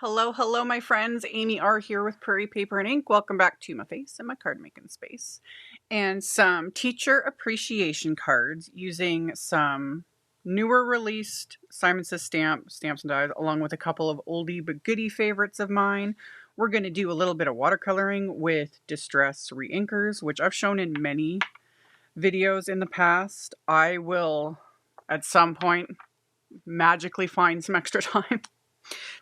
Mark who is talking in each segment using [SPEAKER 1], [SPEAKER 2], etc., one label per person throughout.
[SPEAKER 1] Hello, hello, my friends. AmyR here with Prairie Paper and Ink. Welcome back to my face and my card making space. And some teacher appreciation cards using some newer released Simon Says stamps and dies, along with a couple of oldie but goodie favorites of mine. We're going to do a little bit of watercoloring with Distress Reinkers, which I've shown in many videos in the past. I will, at some point, magically find some extra time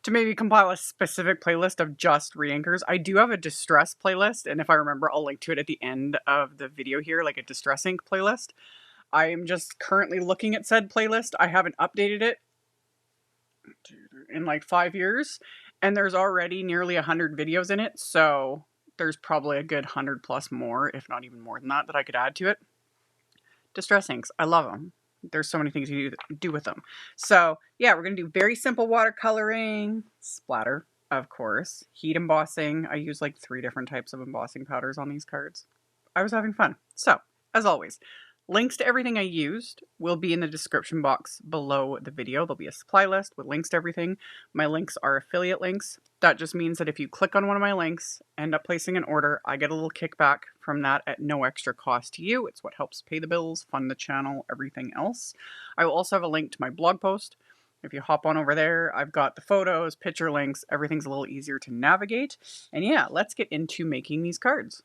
[SPEAKER 1] to maybe compile a specific playlist of just Reinkers. I do have a distress playlist, and if I remember, I'll link to it at the end of the video here, like a distress ink playlist. I am just currently looking at said playlist. I haven't updated it in like 5 years, and there's already nearly 100 videos in it, so there's probably a good 100 plus more, if not even more than that, that I could add to it. Distress inks, I love them. There's so many things you do with them. So yeah, we're going to do very simple watercoloring, splatter, of course, heat embossing. I use like 3 different types of embossing powders on these cards. I was having fun. So, as always, links to everything I used will be in the description box below the video. There'll be a supply list with links to everything. My links are affiliate links. That just means that if you click on one of my links, end up placing an order, I get a little kickback from that at no extra cost to you. It's what helps pay the bills, fund the channel, everything else. I will also have a link to my blog post. If you hop on over there, I've got the photos, picture links, everything's a little easier to navigate. And yeah, let's get into making these cards.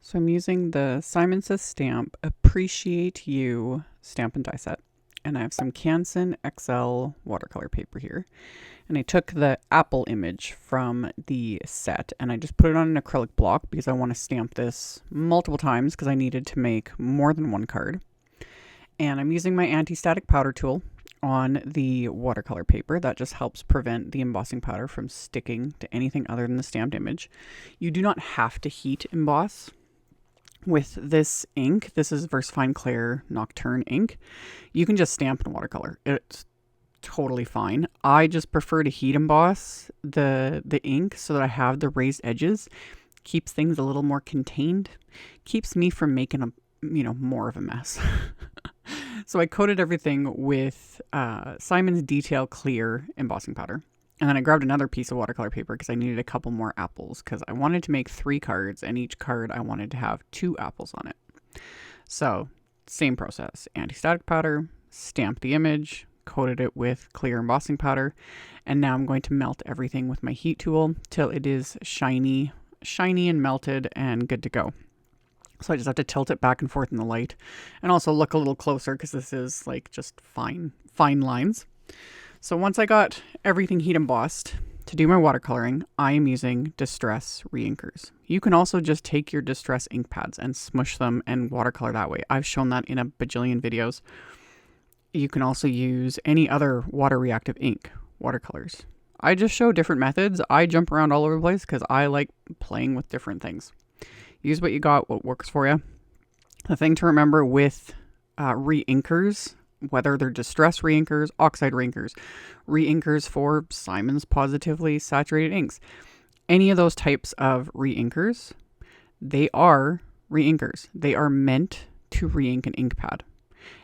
[SPEAKER 1] So I'm using the Simon Says stamp Appreciate You stamp and die set. And I have some Canson XL watercolor paper here. And I took the apple image from the set and I just put it on an acrylic block because I want to stamp this multiple times because I needed to make more than one card. And I'm using my anti-static powder tool on the watercolor paper. That just helps prevent the embossing powder from sticking to anything other than the stamped image. You do not have to heat emboss with this ink. This is VersaFine Clair Nocturne ink. You can just stamp in watercolor. It's totally fine. I just prefer to heat emboss the ink so that I have the raised edges. Keeps things a little more contained. Keeps me from making more of a mess. So I coated everything with Simon's Detail Clear embossing powder. And then I grabbed another piece of watercolor paper because I needed a couple more apples because I wanted to make 3 cards and each card I wanted to have 2 apples on it. So same process, anti-static powder, stamped the image, coated it with clear embossing powder, and now I'm going to melt everything with my heat tool till it is shiny and melted and good to go. So I just have to tilt it back and forth in the light and also look a little closer because this is like just fine lines. So once I got everything heat embossed, to do my watercoloring, I am using Distress Reinkers. You can also just take your Distress ink pads and smush them and watercolor that way. I've shown that in a bajillion videos. You can also use any other water reactive ink watercolors. I just show different methods. I jump around all over the place because I like playing with different things. Use what you got, what works for you. The thing to remember with reinkers, whether they're Distress Reinkers, Oxide Reinkers, reinkers for Simon's Pawsitively saturated inks, any of those types of reinkers, they are reinkers. They are meant to reink an ink pad.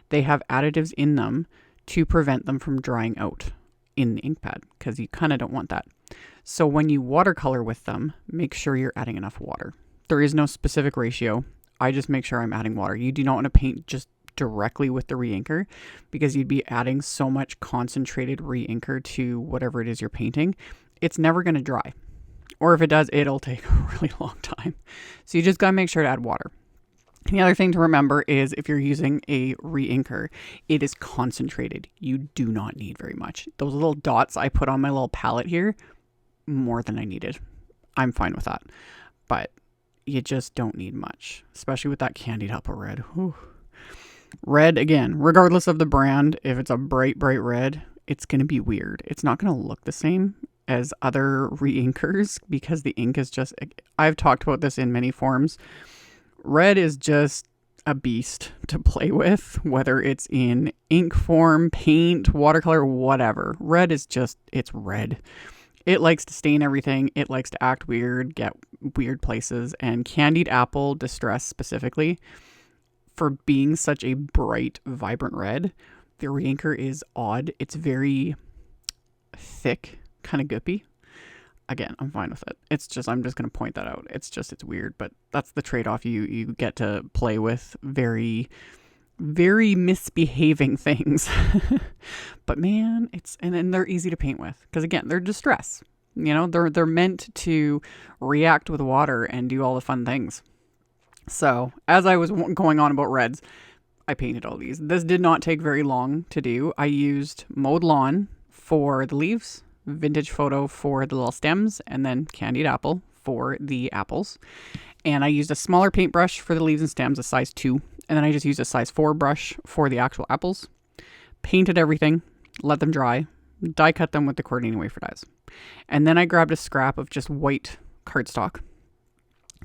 [SPEAKER 1] They have additives in them to prevent them from drying out in the ink pad because you kind of don't want that. So when you watercolor with them, make sure you're adding enough water. There is no specific ratio. I just make sure I'm adding water. You do not want to paint just directly with the reinker because you'd be adding so much concentrated reinker to whatever it is you're painting. It's never going to dry. Or if it does, it'll take a really long time. So you just got to make sure to add water. And the other thing to remember is if you're using a reinker, it is concentrated. You do not need very much. Those little dots I put on my little palette here, more than I needed. I'm fine with that. But you just don't need much, especially with that Candied apple red. Whew. Red, again, regardless of the brand, if it's a bright red, it's going to be weird. It's not going to look the same as other reinkers because the ink is just, I've talked about this in many forms. Red is just a beast to play with, whether it's in ink form, paint, watercolor, whatever. Red is just, it's red. It likes to stain everything. It likes to act weird, get weird places. And Candied Apple Distress specifically, for being such a bright, vibrant red, the reinker is odd. It's very thick kind of goopy. Again, I'm fine with it. It's just, I'm just going to point that out. It's weird, but that's the trade-off. You get to play with very, very misbehaving things. But man, and then they're easy to paint with. Because again, they're distress. You know, they're meant to react with water and do all the fun things. So as I was going on about reds, I painted all these. This did not take very long to do. I used Mowed Lawn for the leaves, Vintage Photo for the little stems, and then Candied Apple for the apples. And I used a smaller paintbrush for the leaves and stems, a size 2. And then I just used a size 4 brush for the actual apples. Painted everything, let them dry, die cut them with the coordinating wafer dies. And then I grabbed a scrap of just white cardstock,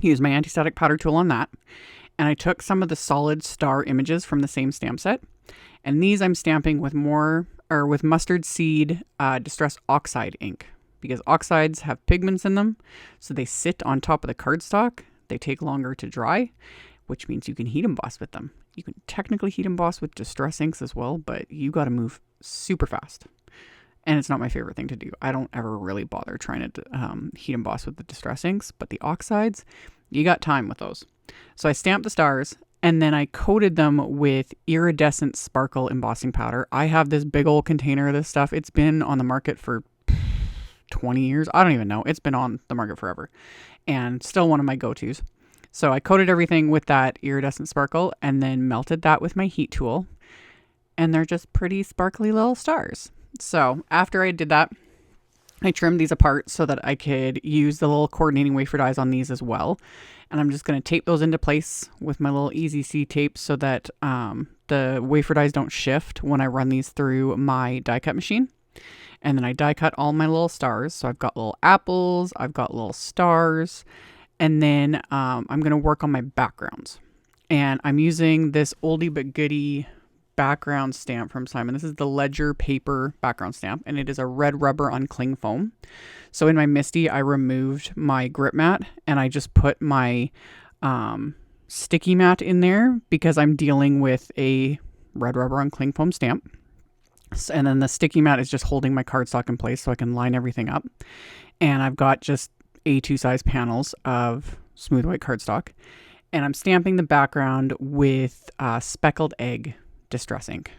[SPEAKER 1] used my anti-static powder tool on that, and I took some of the solid star images from the same stamp set. And these I'm stamping with mustard seed distress oxide ink, because oxides have pigments in them, so they sit on top of the cardstock. They take longer to dry, which means you can heat emboss with them. You can technically heat emboss with distress inks as well, but you got to move super fast. And it's not my favorite thing to do. I don't ever really bother trying to heat emboss with the distress inks, but the oxides, you got time with those. So I stamped the stars, and then I coated them with iridescent sparkle embossing powder. I have this big old container of this stuff. It's been on the market for 20 years. I don't even know. It's been on the market forever, and still one of my go-tos. So I coated everything with that iridescent sparkle and then melted that with my heat tool. And they're just pretty sparkly little stars. So after I did that, I trimmed these apart so that I could use the little coordinating wafer dies on these as well. And I'm just going to tape those into place with my little Easy C tape so that the wafer dies don't shift when I run these through my die cut machine. And then I die cut all my little stars. So I've got little apples, I've got little stars, and then I'm going to work on my backgrounds. And I'm using this oldie but goodie background stamp from Simon. This is the Ledger paper background stamp, and it is a red rubber on cling foam. So in my Misty, I removed my grip mat and I just put my sticky mat in there because I'm dealing with a red rubber on cling foam stamp. And then the sticky mat is just holding my cardstock in place so I can line everything up. And I've got just A2 size panels of smooth white cardstock, and I'm stamping the background with speckled egg distress ink.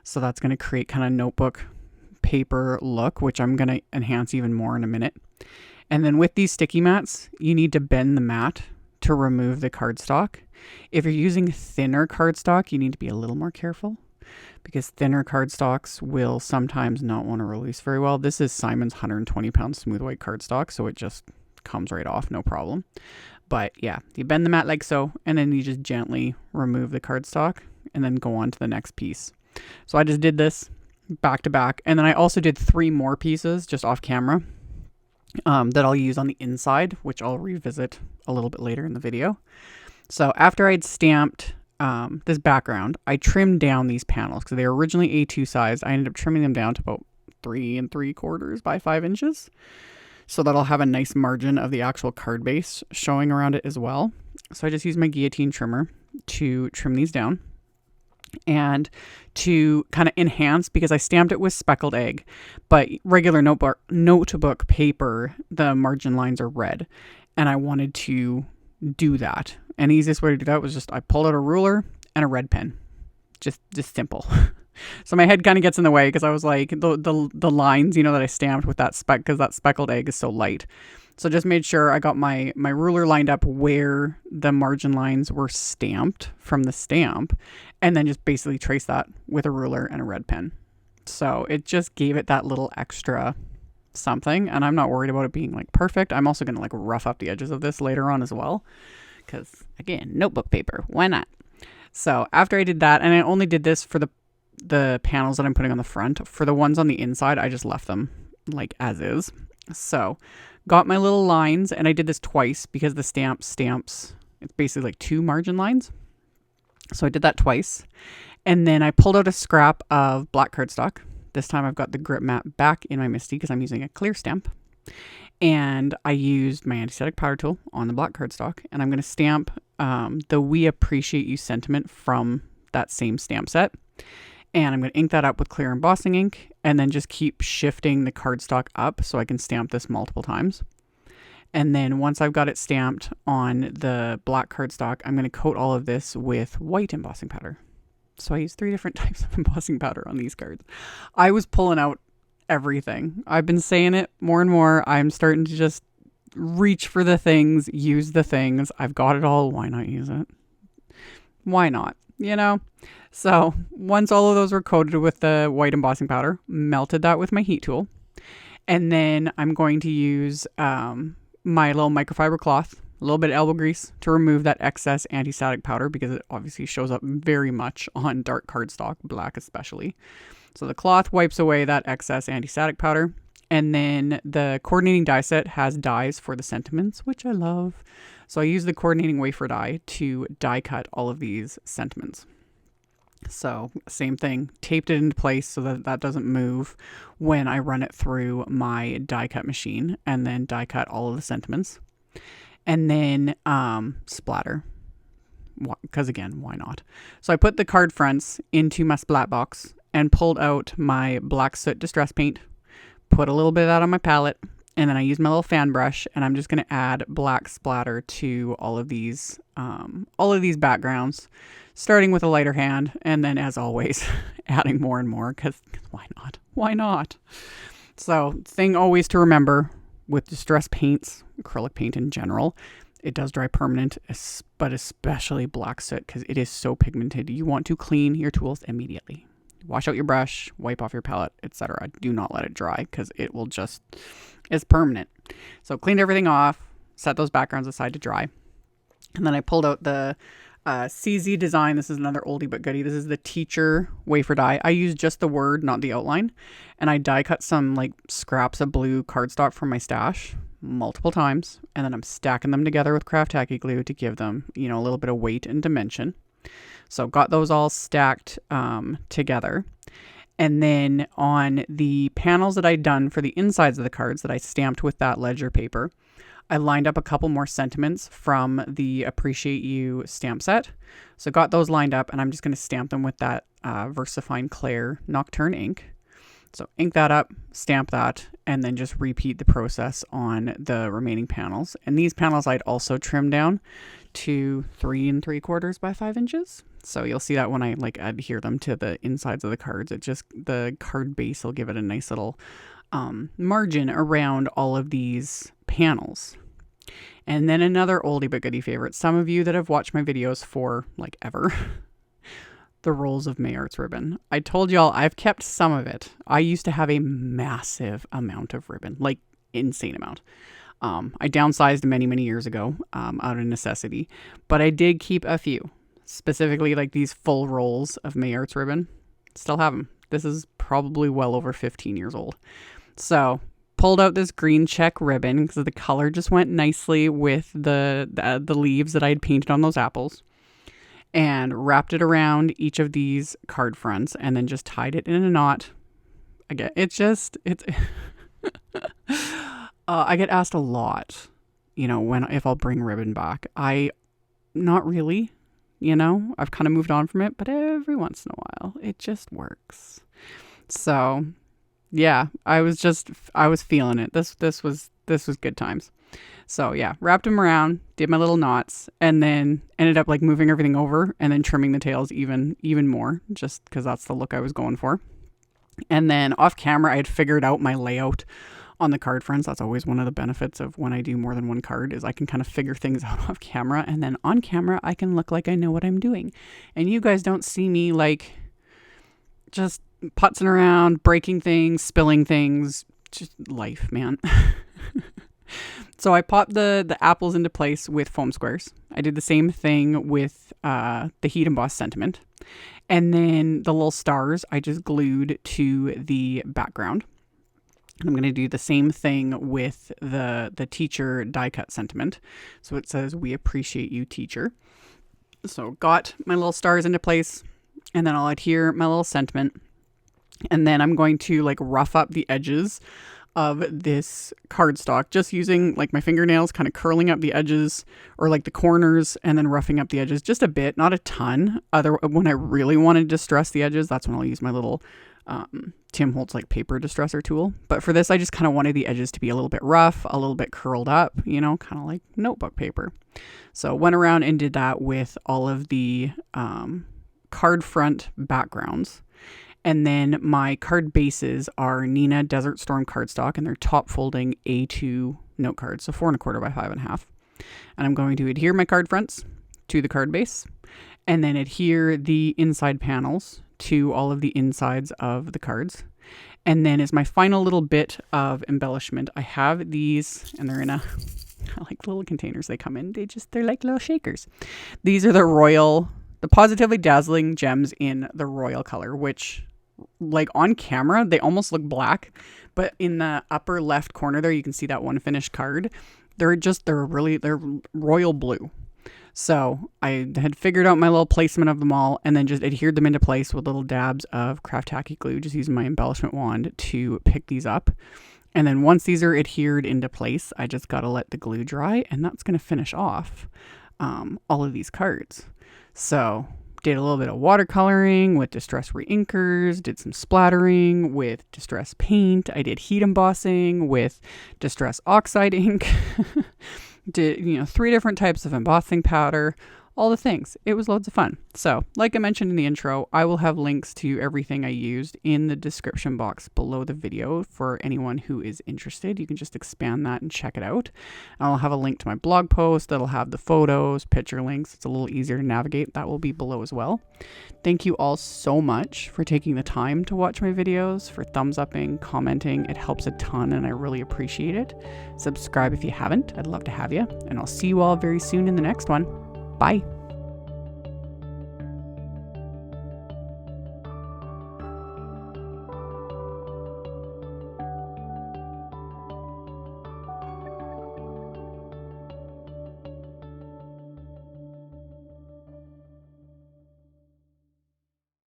[SPEAKER 1] So that's going to create kind of notebook paper look, which I'm going to enhance even more in a minute. And then with these sticky mats, you need to bend the mat to remove the cardstock. If you're using thinner cardstock, you need to be a little more careful because thinner cardstocks will sometimes not want to release very well. This is Simon's 120 pound smooth white cardstock, so it just comes right off, no problem. But yeah, you bend the mat like so, and then you just gently remove the cardstock and then go on to the next piece. So I just did this back to back, and then I also did 3 more pieces just off camera that I'll use on the inside, which I'll revisit a little bit later in the video. So after I'd stamped this background, I trimmed down these panels because they were originally A2 sized. I ended up trimming them down to about 3 3/4 by 5 inches. So that'll have a nice margin of the actual card base showing around it as well. So I just used my guillotine trimmer to trim these down. And to kind of enhance, because I stamped it with speckled egg, but regular notebook paper, the margin lines are red. And I wanted to do that. And the easiest way to do that was just I pulled out a ruler and a red pen. Just simple. So my head kind of gets in the way because I was like, the lines, you know, that I stamped with that because that speckled egg is so light. So just made sure I got my ruler lined up where the margin lines were stamped from the stamp, and then just basically trace that with a ruler and a red pen. So it just gave it that little extra something, and I'm not worried about it being like perfect. I'm also going to like rough up the edges of this later on as well because, again, notebook paper, why not? So after I did that, and I only did this for the panels that I'm putting on the front. For the ones on the inside, I just left them like as is. So got my little lines, and I did this twice because the stamps, it's basically like 2 margin lines. So I did that twice. And then I pulled out a scrap of black cardstock. This time I've got the grip mat back in my Misty because I'm using a clear stamp. And I used my anti-static powder tool on the black cardstock. And I'm going to stamp the We Appreciate You sentiment from that same stamp set. And I'm going to ink that up with Clair embossing ink and then just keep shifting the cardstock up so I can stamp this multiple times. And then once I've got it stamped on the black cardstock, I'm going to coat all of this with white embossing powder. So I use 3 different types of embossing powder on these cards. I was pulling out everything. I've been saying it more and more. I'm starting to just reach for the things, use the things. I've got it all. Why not use it? Why not? You know? So once all of those were coated with the white embossing powder, melted that with my heat tool. And then I'm going to use my little microfiber cloth, a little bit of elbow grease to remove that excess anti-static powder because it obviously shows up very much on dark cardstock, black especially. So the cloth wipes away that excess anti-static powder. And then the coordinating die set has dies for the sentiments, which I love. So I use the coordinating wafer die to die cut all of these sentiments. So same thing, taped it into place so that that doesn't move when I run it through my die cut machine, and then die cut all of the sentiments. And then splatter, because again, why not? So I put the card fronts into my splat box and pulled out my black soot distress paint, put a little bit of that on my palette, and then I use my little fan brush, and I'm just going to add black splatter to all of these backgrounds, starting with a lighter hand, and then as always, adding more and more, because why not? Why not? So thing always to remember with distress paints, acrylic paint in general, it does dry permanent, but especially black soot, because it is so pigmented. You want to clean your tools immediately. Wash out your brush, wipe off your palette, etc. Do not let it dry because it will just, it's permanent. So cleaned everything off, set those backgrounds aside to dry. And then I pulled out the CZ Design. This is another oldie but goodie. This is the teacher wafer die. I use just the word, not the outline. And I die cut some like scraps of blue cardstock from my stash multiple times. And then I'm stacking them together with craft tacky glue to give them, you know, a little bit of weight and dimension. So got those all stacked together. And then on the panels that I'd done for the insides of the cards that I stamped with that ledger paper, I lined up a couple more sentiments from the Appreciate You stamp set. So got those lined up, and I'm just going to stamp them with that VersaFine Clair Nocturne ink. So ink that up, stamp that, and then just repeat the process on the remaining panels. And these panels I'd also trim down to 3 3/4 by 5 inches. So you'll see that when I like adhere them to the insides of the cards, it just, the card base will give it a nice little margin around all of these panels. And then another oldie but goodie favorite, some of you that have watched my videos for like ever, the rolls of AmyR's ribbon. I told y'all I've kept some of it. I used to have a massive amount of ribbon, like insane amount. I downsized many years ago out of necessity, but I did keep a few, specifically like these full rolls of AmyR's ribbon. Still have them. This is probably well over 15 years old. So pulled out this green check ribbon because the color just went nicely with the leaves that I had painted on those apples, and wrapped it around each of these card fronts and then just tied it in a knot. Again, it's I get asked a lot, you know, if I'll bring ribbon back. Not really, you know, I've kind of moved on from it, but every once in a while it just works. So yeah, I was feeling it. This was good times. So yeah, wrapped them around, did my little knots, and then ended up like moving everything over and then trimming the tails even more, just because that's the look I was going for. And then off camera, I had figured out my layout on the card fronts. That's always one of the benefits of when I do more than one card, is I can kind of figure things out off camera, and then on camera I can look like I know what I'm doing. And you guys don't see me like just putzing around, breaking things, spilling things, just life, man. So I popped the apples into place with foam squares. I did the same thing with the heat embossed sentiment. And then the little stars I just glued to the background. And I'm going to do the same thing with the teacher die cut sentiment. So it says, "We appreciate you, teacher." So got my little stars into place, and then I'll adhere my little sentiment. And then I'm going to like rough up the edges of this cardstock, just using like my fingernails, kind of curling up the edges or like the corners and then roughing up the edges just a bit, not a ton. When I really want to distress the edges, that's when I'll use my little Tim Holtz like paper distresser tool. But for this, I just kind of wanted the edges to be a little bit rough, a little bit curled up, you know, kind of like notebook paper. So went around and did that with all of the card front backgrounds. And then my card bases are Neenah Desert Storm cardstock, and they're top folding A2 note cards, so 4 1/4 by 5 1/2. And I'm going to adhere my card fronts to the card base, and then adhere the inside panels to all of the insides of the cards. And then as my final little bit of embellishment, I have these, and they're in a like little containers they come in. They're like little shakers. These are the Pawsitively Dazzling gems in the royal color, which like on camera, they almost look black, but in the upper left corner there, you can see that one finished card. They're royal blue. So I had figured out my little placement of them all and then just adhered them into place with little dabs of craft tacky glue, just using my embellishment wand to pick these up. And then once these are adhered into place, I just got to let the glue dry, and that's going to finish off all of these cards. So did a little bit of watercoloring with distress reinkers, did some splattering with distress paint. I did heat embossing with distress oxide ink. Did, 3 different types of embossing powder, all the things. It was loads of fun. So, like I mentioned in the intro, I will have links to everything I used in the description box below the video for anyone who is interested. You can just expand that and check it out. I'll have a link to my blog post that'll have the photos, picture links. It's a little easier to navigate. That will be below as well. Thank you all so much for taking the time to watch my videos, for thumbs upping, commenting. It helps a ton and I really appreciate it. Subscribe if you haven't. I'd love to have you. And I'll see you all very soon in the next one. Bye.